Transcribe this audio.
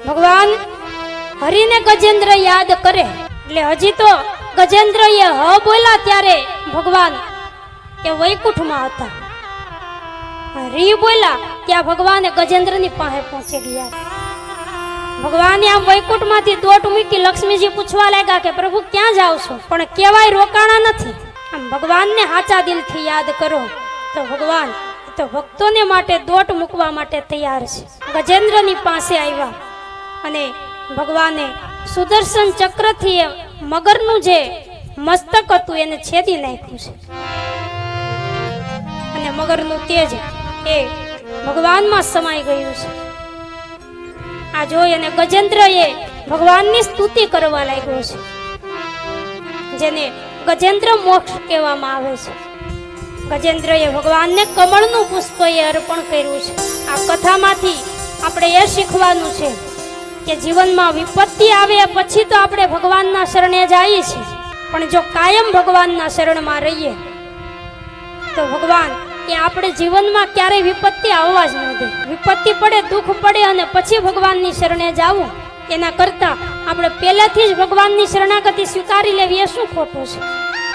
ભગવાન હરિને ગજેન્દ્ર યાદ કરે એટલે હજી તો ગજેન્દ્ર એ હ બોલ્યા ત્યારે ભગવાન એ વૈકુંઠમાં હતા. રી બોલ્યા ત્યાં ભગવાને ગજેન્દ્રની પાસે પહોંચી ગયા. ભગવાને આમ વૈકુંઠમાંથી દોટ મૂકી લક્ષ્મીજી પૂછવા લાગ્યા કે પ્રભુ ક્યાં જાવ છો, પણ કેવાય રોકાણા નથી. આમ ભગવાનને સાચા દિલથી યાદ કરો તો ભગવાન તો ભક્તોને માટે દોટ મૂકવા માટે તૈયાર છે. ગજેન્દ્રની પાસે આવ્યા અને ભગવાને સુદર્શન ચક્રથી મગરનું જે મસ્તક હતું એને છેદી નાખ્યું છે અને મગરનું તેજ એ ભગવાનમાં સમાઈ ગયું છે. આ જોઈ અને ગજેન્દ્ર એ ભગવાનની સ્તુતિ કરવા લાગ્યો છે, જેને ગજેન્દ્ર મોક્ષ કહેવામાં આવે છે. ગજેન્દ્રએ ભગવાનને કમળનું પુષ્પ એ અર્પણ કર્યું છે. આ કથામાંથી આપણે એ શીખવાનું છે કે જીવનમાં વિપત્તિ આવે પછી તો આપણે ભગવાનના શરણે જઈએ છીએ, પણ જો કાયમ ભગવાનના શરણમાં રહીએ તો ભગવાન એ આપણે જીવનમાં ક્યારેય વિપત્તિ આવવા જ ન દે. વિપત્તિ પડે, દુઃખ પડે અને પછી ભગવાનની શરણે જવું એના કરતાં આપણે પહેલેથી જ ભગવાનની શરણાગતિ સ્વીકારી લેવી એ શું ખોટું છે.